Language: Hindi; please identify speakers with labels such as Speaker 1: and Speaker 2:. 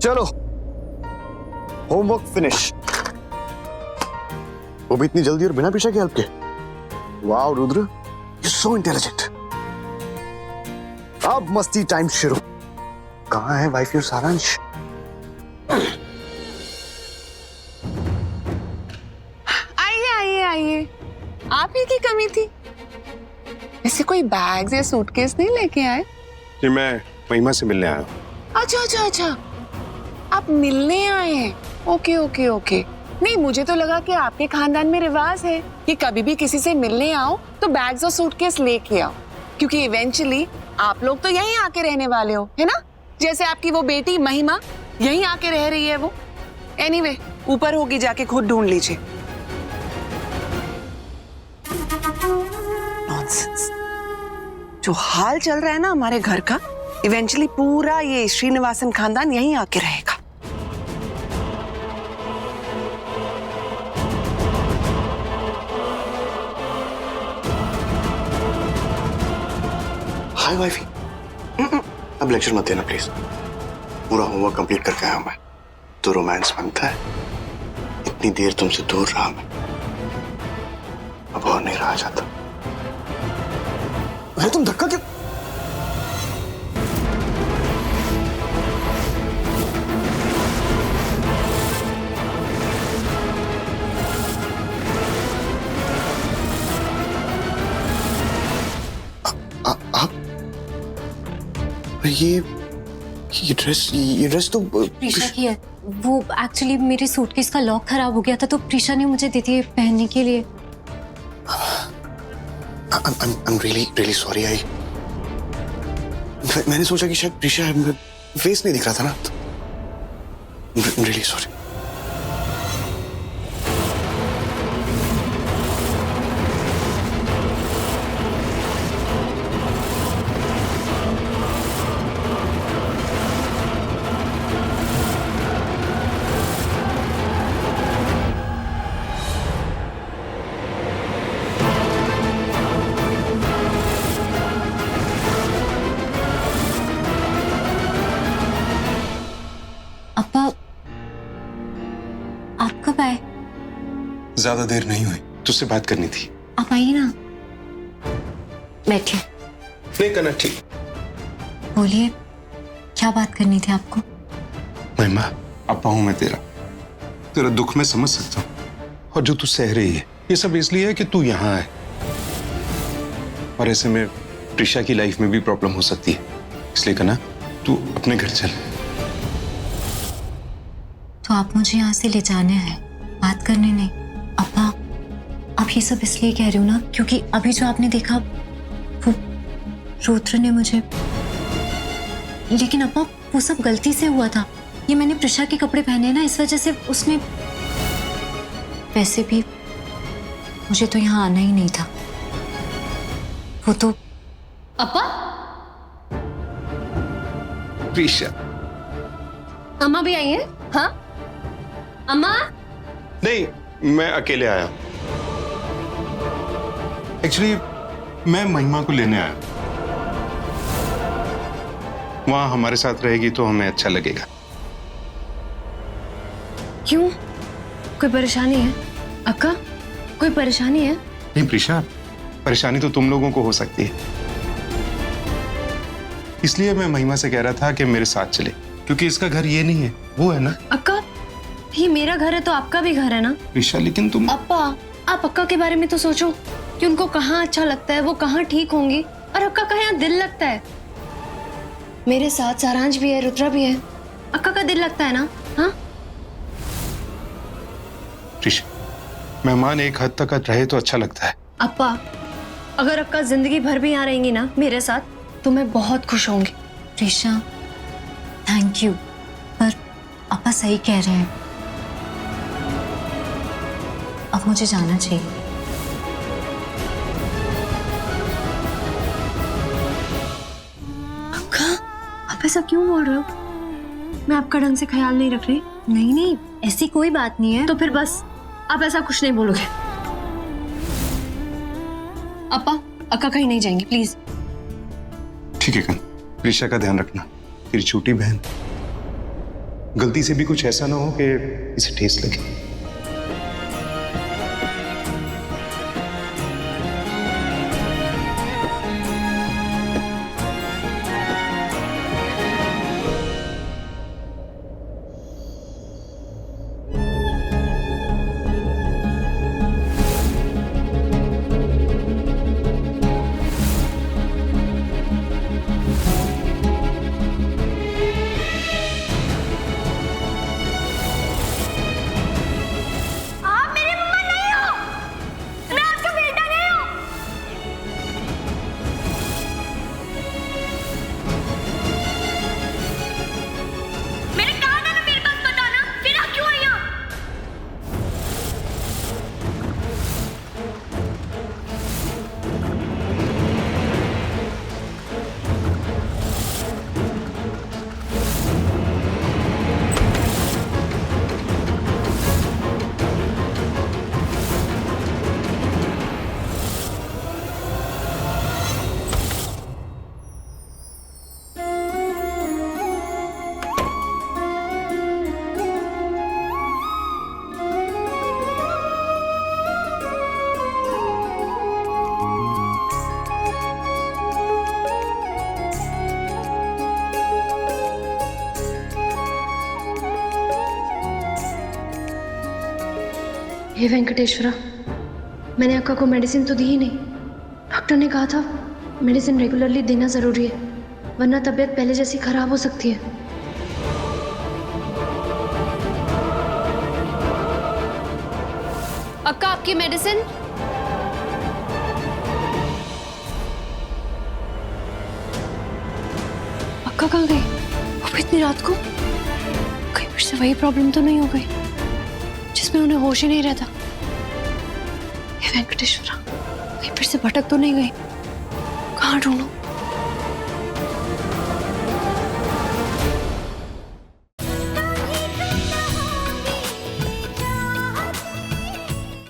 Speaker 1: चलो होमवर्क फिनिश। वो भी इतनी जल्दी और बिना पीछे के हेल्प के। Wow Rudra, you so intelligent. अब मस्ती टाइम शुरू। कहाँ है वाइफ योर सारांश?
Speaker 2: आइए आइए आइए, आप ही की कमी थी। ऐसे कोई बैग्स या सूटकेस नहीं लेके आए?
Speaker 1: जी मैं महिमा से मिलने आया हूँ।
Speaker 2: अच्छा अच्छा अच्छा, आप मिलने आए हैं। Okay okay okay. नहीं, मुझे तो लगा कि आपके खानदान में रिवाज है कि कभी भी किसी से मिलने आओ तो बैग्स और सूटकेस लेके आओ, क्योंकि इवेंचुअली आप लोग तो यहीं आके रहने वाले हो, है ना? जैसे आपकी वो बेटी महिमा यहीं आके रह रही है वो। एनीवे, ऊपर होगी, जाके खुद ढूंढ लीजिए। नॉनसेंस। जो हाल चल रहा है ना हमारे घर का, इवेंचुअली पूरा ये श्रीनिवासन खानदान यहीं आके रहेगा।
Speaker 1: हाय वाइफी। अब लेक्चर मत देना प्लीज। पूरा होमवर्क कंप्लीट करके आया मैं। तो रोमांस बनता है। इतनी देर तुमसे दूर रहा मैं, अब और नहीं रहा जाता। अरे तुम धक्का क्यों? आप ये ड्रेस तो
Speaker 3: प्रीशा की है। वो एक्चुअली मेरे सूटकेस का लॉक खराब हो गया था तो प्रीशा ने मुझे दी थी पहनने के लिए।
Speaker 1: I'm really sorry। मैंने सोचा कि शायद प्रीशा फेस नहीं दिख रहा था ना। I'm really sorry।
Speaker 3: आप कब आए?
Speaker 4: ज्यादा देर नहीं हुई, तुझसे बात करनी थी।
Speaker 3: आप आइए ना, बैठिए।
Speaker 4: नहीं करना ठीक।
Speaker 3: बोलिए, क्या बात करनी थी आपको?
Speaker 4: महिमा, अब्बा हूं मैं तेरा दुख मैं समझ सकता हूँ। और जो तू सह रही है ये सब इसलिए है कि तू यहाँ है, और ऐसे में प्रीशा की लाइफ में भी प्रॉब्लम हो सकती है। इसलिए कहना तू अपने घर चल।
Speaker 3: तो आप मुझे यहाँ से ले जाने हैं, बात करने नहीं। अब्बा, आप ये सब इसलिए कह रही हो ना क्योंकि अभी जो आपने देखा वो रुद्र ने मुझे। लेकिन अब्बा, वो सब गलती से हुआ था। ये मैंने प्रीशा के कपड़े पहने ना, इस वजह से उसने। वैसे भी मुझे तो यहाँ आना ही नहीं था। वो तो। अब्बा,
Speaker 4: प्रीशा,
Speaker 3: अम्मा भी आई है? हाँ अम्मा।
Speaker 4: नहीं, मैं अकेले आया। एक्चुअली मैं महिमा को लेने आया। वहां हमारे साथ रहेगी तो हमें अच्छा लगेगा।
Speaker 3: क्यों, कोई परेशानी है? अक्का, कोई परेशानी है?
Speaker 4: नहीं प्रीशा, परेशानी तो तुम लोगों को हो सकती है। इसलिए मैं महिमा से कह रहा था कि मेरे साथ चले, क्योंकि इसका घर ये नहीं है, वो है ना।
Speaker 3: अक्का, ये मेरा घर है तो आपका भी घर है ना।
Speaker 4: प्रीशा, लेकिन तुम।
Speaker 3: अप्पा, आप अक्का के बारे में तो सोचो कि उनको कहाँ अच्छा लगता है, वो कहाँ ठीक होंगी, और अक्का का यहाँ दिल लगता है। मेरे साथ सारांश भी है, रुद्रा भी है। अक्का का दिल लगता है ना? हाँ
Speaker 4: प्रीशा, मेहमान एक हद तक रहे तो अच्छा लगता है।
Speaker 3: अप्पा, अगर अक्का जिंदगी भर भी यहाँ रहेंगी ना मेरे साथ तो मैं बहुत खुश होंगी। प्रीशा, थैंक यू, पर अप्पा सही कह रहे हैं। अब मुझे जाना चाहिए। अक्का, आप ऐसा क्यों बोल रहे हो? मैं आपका ढंग से ख्याल नहीं रख रही। नहीं नहीं, ऐसी कोई बात नहीं है। तो फिर बस आप ऐसा कुछ नहीं बोलोगे। अप्पा, अक्का कहीं नहीं जाएंगी, प्लीज।
Speaker 4: ठीक है कन, प्रीशा का ध्यान रखना, तेरी छोटी बहन। गलती से भी कुछ ऐसा ना हो कि इसे ठेस लगे।
Speaker 5: हे वेंकटेश्वरा, मैंने अक्का को मेडिसिन तो दी ही नहीं। डॉक्टर ने कहा था मेडिसिन रेगुलरली देना ज़रूरी है, वरना तबीयत पहले जैसी खराब हो सकती है।
Speaker 6: अक्का, आपकी मेडिसिन। अक्का कहाँ गई? अब इतनी रात को कहीं फिर से वही प्रॉब्लम तो नहीं हो गई जिसमें उन्हें होश ही नहीं रहता? हे वेंकटेश्वरा, कहीं फिर से भटक तो नहीं गई? कहाँ ढूंढूं?